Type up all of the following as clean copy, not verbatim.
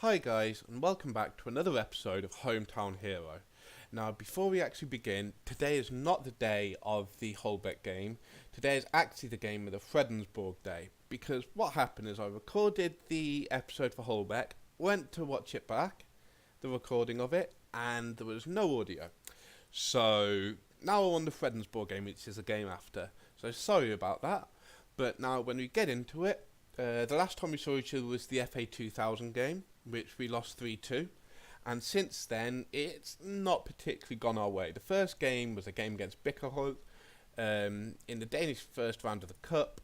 Hi guys, and welcome back to another episode of Hometown Hero. Now, before we actually begin, today is not the day of the Holbeck game. Today is actually the game of the Fredensborg day, because what happened is I recorded the episode for Holbeck, went to watch it back, the recording of it, and there was no audio. So, now we're on the Fredensborg game, which is the game after. So, sorry about that, but now when we get into it, the last time we saw each other was the FA 2000 game, which we lost 3-2, and since then it's not particularly gone our way. The first game was a game against Bickerholt in the Danish first round of the Cup,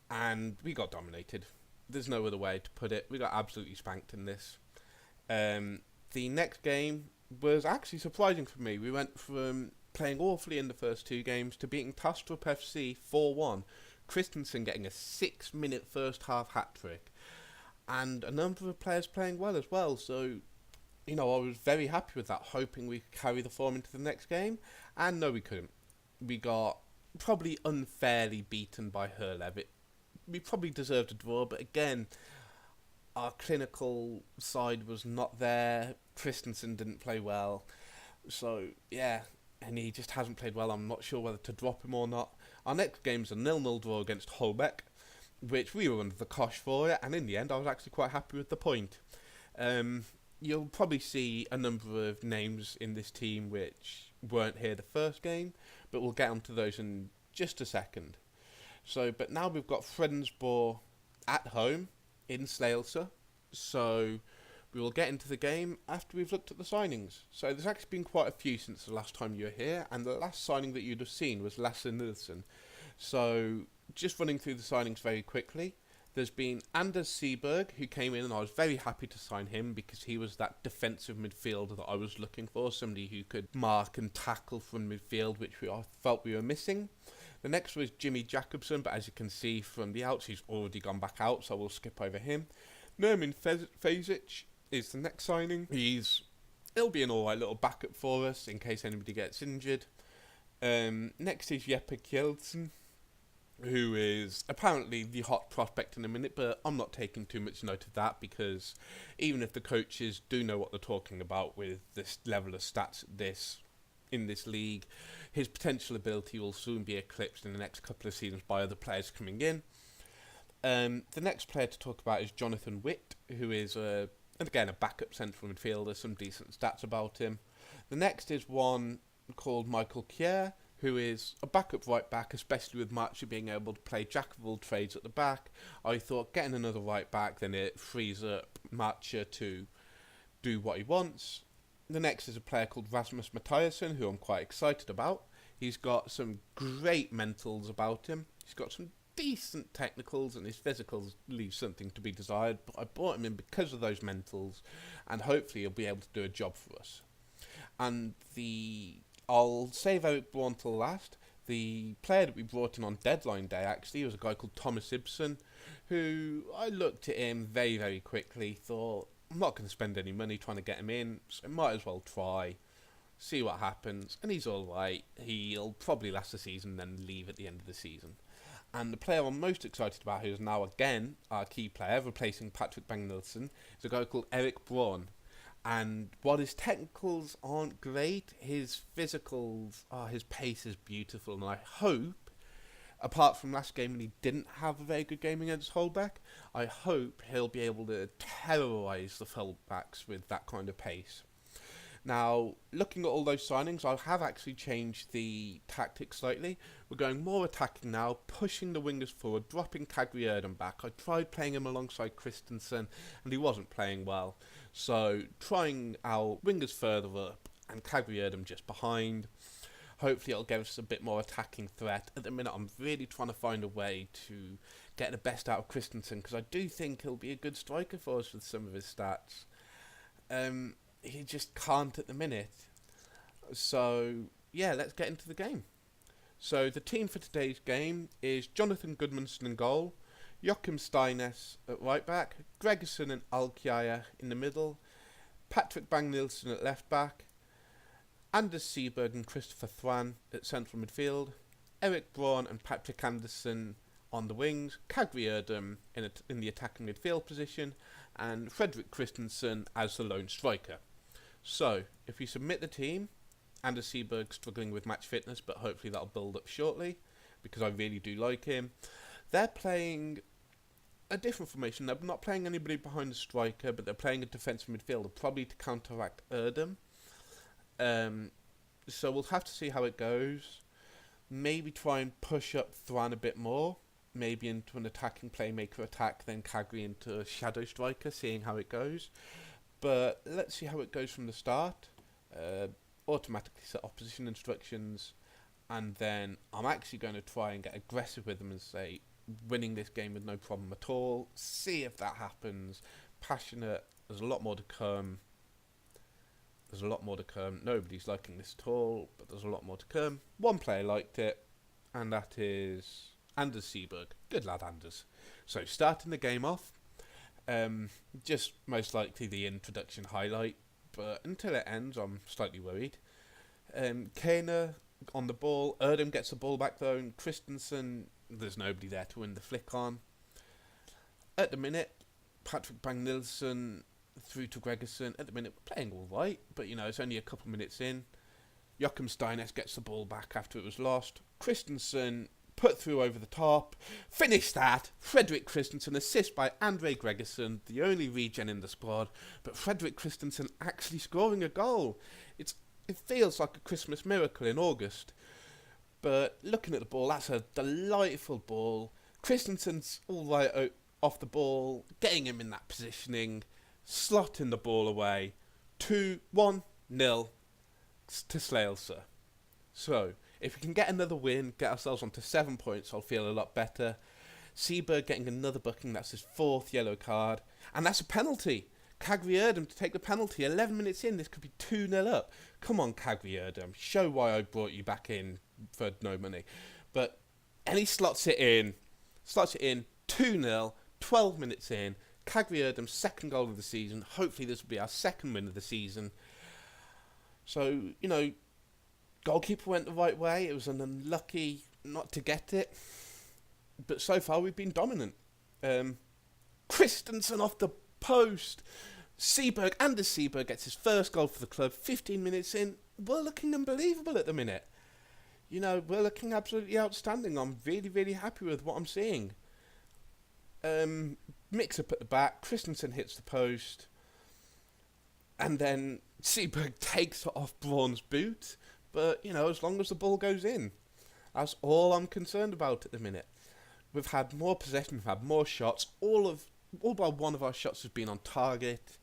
and we got dominated. There's no other way to put it. We got absolutely spanked in this. The next game was actually surprising for me. We went from playing awfully in the first two games to beating Tastrup FC 4-1. Christensen getting a 6-minute first half hat-trick. And a number of players playing well as well, so, I was very happy with that, hoping we could carry the form into the next game, and no, we couldn't. We got probably unfairly beaten by Herlev. We probably deserved a draw, but again, our clinical side was not there. Christensen didn't play well, so, yeah, and he just hasn't played well. I'm not sure whether to drop him or not. Our next game's a 0-0 draw against Holbeck, which we were under the cosh for it, and in the end I was actually quite happy with the point. You'll probably see a number of names in this team which weren't here the first game, but we'll get onto those in just a second. But now we've got Fredensborg at home in Slagelse, so we will get into the game after we've looked at the signings. So there's actually been quite a few since the last time you were here, and the last signing that you'd have seen was Lasse Nielsen. So just running through the signings very quickly, there's been Anders Seberg, who came in, and I was very happy to sign him because he was that defensive midfielder that I was looking for, somebody who could mark and tackle from midfield, which I felt we were missing. The next was Jimmy Jacobson, but as you can see from the outs, he's already gone back out, so we'll skip over him. Nermin Fezic is the next signing. He'll be an alright little backup for us in case anybody gets injured. Next is Jeppe Kjeldsen, who is apparently the hot prospect in a minute, but I'm not taking too much note of that because even if the coaches do know what they're talking about with this level of stats in this league, his potential ability will soon be eclipsed in the next couple of seasons by other players coming in. The next player to talk about is Jonathan Witt, who is a backup central midfielder, some decent stats about him. The next is one called Michael Kjær, who is a backup right back, especially with Marcher being able to play jack of all trades at the back. I thought getting another right back, then it frees up Marcher to do what he wants. The next is a player called Rasmus Mathiasen, who I'm quite excited about. He's got some great mentals about him. He's got some decent technicals, and his physicals leave something to be desired, but I brought him in because of those mentals, and hopefully he'll be able to do a job for us. And I'll save Eric Braun till last. The player that we brought in on deadline day actually was a guy called Thomas Ibsen, who I looked at him very, very quickly, thought, I'm not going to spend any money trying to get him in, so I might as well try, see what happens, and he's alright. He'll probably last the season, then leave at the end of the season. And the player I'm most excited about, who is now again our key player, replacing Patrick Bang-Nielsen, is a guy called Eric Braun. And while his technicals aren't great, his physicals, his pace is beautiful. And I hope, apart from last game when he didn't have a very good game against Holbeck, I hope he'll be able to terrorise the fullbacks with that kind of pace. Now, looking at all those signings, I have actually changed the tactics slightly. We're going more attacking now, pushing the wingers forward, dropping Taglierdon back. I tried playing him alongside Christensen, and he wasn't playing well. So, trying our wingers further up, and Taglierdon just behind. Hopefully it'll give us a bit more attacking threat. At the minute, I'm really trying to find a way to get the best out of Christensen, because I do think he'll be a good striker for us with some of his stats. He just can't at the minute. So, yeah, let's get into the game. So, the team for today's game is Jonathan Goodmanson in goal, Joachim Steines at right back, Gregerson and Alkjaer in the middle, Patrick Bang-Nielsen at left back, Anders Seberg and Christopher Thwan at central midfield, Eric Braun and Patrick Anderson on the wings, Taglierdon in the attacking midfield position, and Fredrik Christensen as the lone striker. So, if we submit the team, Anders Seberg struggling with match fitness, but hopefully that'll build up shortly, because I really do like him. They're playing a different formation. They're not playing anybody behind the striker, but they're playing a defensive midfielder, probably to counteract Erdem. So we'll have to see how it goes. Maybe try and push up Thran a bit more. Maybe into an attacking playmaker attack, then Kagri into a shadow striker, seeing how it goes. But let's see how it goes from the start. Automatically set opposition instructions, and then I'm actually going to try and get aggressive with them and say, winning this game with no problem at all. See if that happens. Passionate. There's a lot more to come. Nobody's liking this at all, but there's a lot more to come. One player liked it, and that is Anders Seberg. Good lad, Anders. So, starting the game off, just most likely the introduction highlight, but until it ends, I'm slightly worried. Kana on the ball. Erdem gets the ball back though, and Christensen, there's nobody there to win the flick on. At the minute, Patrick Bang-Nielsen through to Gregerson. At the minute, we're playing all right, but it's only a couple minutes in. Joachim Steines gets the ball back after it was lost. Christensen put through over the top. Finish that. Fredrik Christensen, assist by Andre Gregerson, the only regen in the squad. But Fredrik Christensen actually scoring a goal. It feels like a Christmas miracle in August. But looking at the ball, that's a delightful ball. Christensen's all right off the ball, getting him in that positioning, slotting the ball away. 1-0 to Slalesa. So, if we can get another win, get ourselves onto 7 points, I'll feel a lot better. Seberg getting another booking, that's his 4th yellow card. And that's a penalty. Kagri Erdem to take the penalty. 11 minutes in, this could be 2-0 up. Come on, Kagri Erdem. Show why I brought you back in for no money. And he slots it in. 2-0, 12 minutes in. Kagri Erdem's 2nd goal of the season. Hopefully this will be our 2nd win of the season. So, goalkeeper went the right way. It was an unlucky not to get it. But so far we've been dominant. Christensen off the post. Anders Seberg gets his 1st goal for the club. 15 minutes in. We're looking unbelievable at the minute. We're looking absolutely outstanding. I'm really, really happy with what I'm seeing. Mix-up at the back. Christensen hits the post. And then Seberg takes it off Braun's boot. But, as long as the ball goes in. That's all I'm concerned about at the minute. We've had more possession. We've had more shots. All but one of our shots has been on target.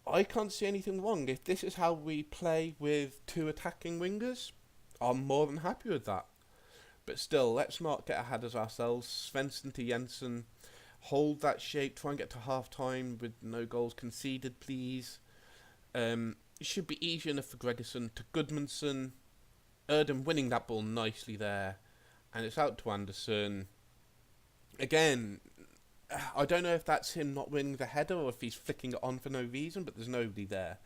I can't see anything wrong. If this is how we play with 2 attacking wingers, I'm more than happy with that. But still, let's not get ahead of ourselves. Svensson to Jensen. Hold that shape. Try and get to half-time with no goals conceded, please. It should be easy enough for Gregerson to Gudmundsson. Erdem winning that ball nicely there. And it's out to Anderson. Again, I don't know if that's him not winning the header or if he's flicking it on for no reason, but there's nobody there.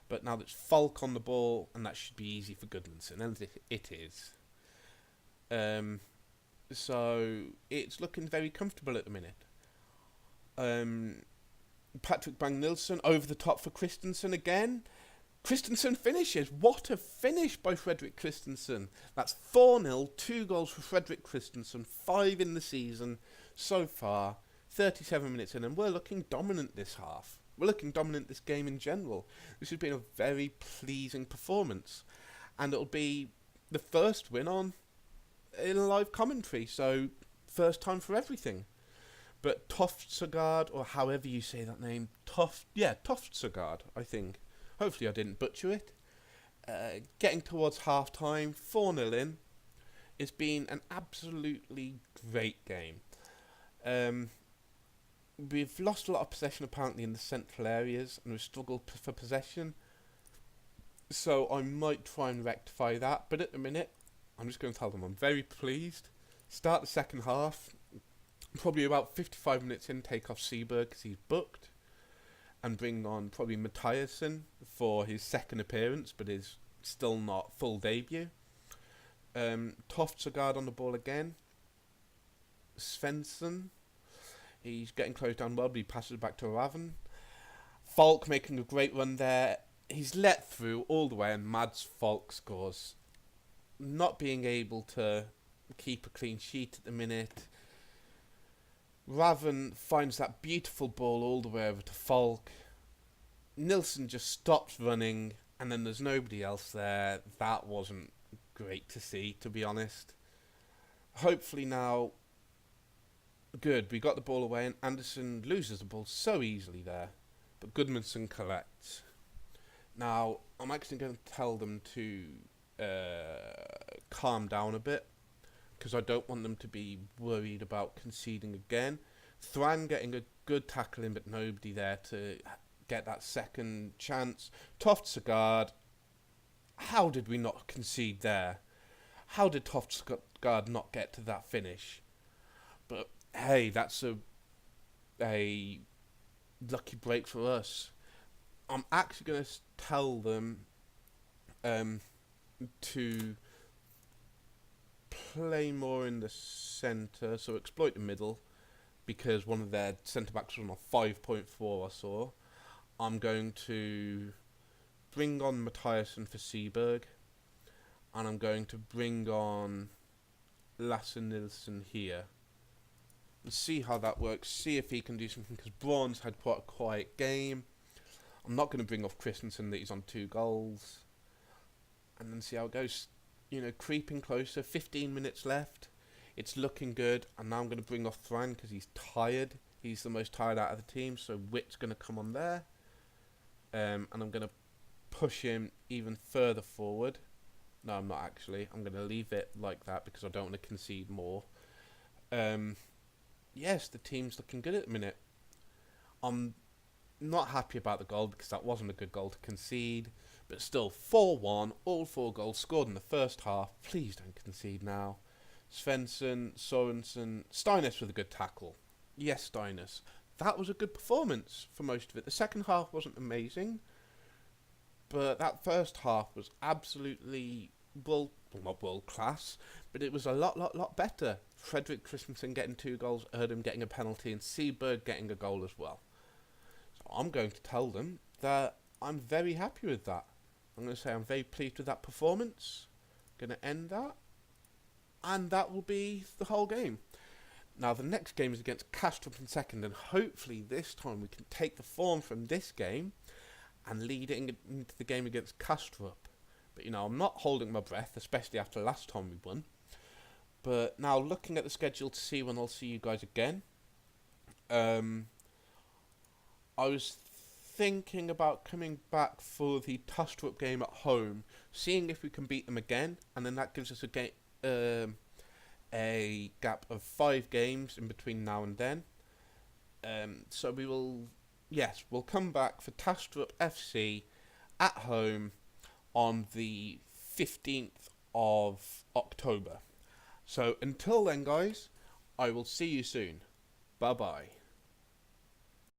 But now there's Falk on the ball, and that should be easy for Gudmundsson, and it is. So it's looking very comfortable at the minute. Patrick Bang-Nielsen over the top for Christensen again. Christensen finishes. What a finish by Fredrik Christensen. That's 4-0, 2 goals for Fredrik Christensen, 5 in the season so far, 37 minutes in, and we're looking dominant this half. We're looking dominant this game in general. This has been a very pleasing performance, and it'll be the first win in a live commentary, so first time for everything. But Toftsegard, or however you say that name, Toftsegard, I think. Hopefully I didn't butcher it. Getting towards half-time, 4-0 in. It's been an absolutely great game. We've lost a lot of possession apparently in the central areas, and we've struggled for possession. So I might try and rectify that, but at the minute, I'm just going to tell them I'm very pleased. Start the second half, probably about 55 minutes in, take off Seberg because he's booked, and bring on probably Mathiasson for his 2nd appearance, but is still not full debut. Toftsegard on the ball again. Svensson. He's getting closed down well, but he passes back to Raven. Falk making a great run there. He's let through all the way, and Mads Falk scores. Not being able to keep a clean sheet at the minute. Raven finds that beautiful ball all the way over to Falk. Nilsson just stops running, and then there's nobody else there. That wasn't great to see, to be honest. Hopefully now, good, we got the ball away, and Anderson loses the ball so easily there, but Goodmanson collects. Now, I'm actually going to tell them to calm down a bit, because I don't want them to be worried about conceding again. Thran getting a good tackle in, but nobody there to get that second chance. Toft Sagard, how did we not concede there? How did Toft Sagard not get to that finish? But hey, that's a lucky break for us. I'm actually going to tell them to play more in the centre, so exploit the middle, because one of their centre-backs was on a 5.4 I saw. I'm going to bring on Mathiasen for Seaberg, and I'm going to bring on Lasse Nilsson here. Let's see how that works, see if he can do something, because Braun's had quite a quiet game. I'm not going to bring off Christensen that he's on 2 goals. And then see how it goes. You know, creeping closer, 15 minutes left. It's looking good. And now I'm going to bring off Thran because he's tired. He's the most tired out of the team. So Witt's going to come on there. And I'm going to push him even further forward. No, I'm not actually. I'm going to leave it like that because I don't want to concede more. Yes, the team's looking good at the minute. I'm not happy about the goal because that wasn't a good goal to concede. But still, 4-1, all 4 goals scored in the first half. Please don't concede now. Svensson, Sorensen, Steines with a good tackle. Yes, Steines. That was a good performance for most of it. The second half wasn't amazing, but that first half was absolutely, not world class, but it was a lot better. Fredrik Christensen getting 2 goals, Erdem getting a penalty, and Seaberg getting a goal as well. So I'm going to tell them that I'm very happy with that. I'm going to say I'm very pleased with that performance. Going to end that. And that will be the whole game. Now, the next game is against Kastrup in second, and hopefully this time we can take the form from this game and lead it into the game against Kastrup. But, you know, I'm not holding my breath, especially after last time we won. But now, looking at the schedule to see when I'll see you guys again, I was thinking about coming back for the Kastrup game at home, seeing if we can beat them again, and then that gives us a gap of 5 games in between now and then. So we will, yes, we'll come back for Kastrup FC at home on the 15th of October. So until then, guys, I will see you soon. Bye-bye.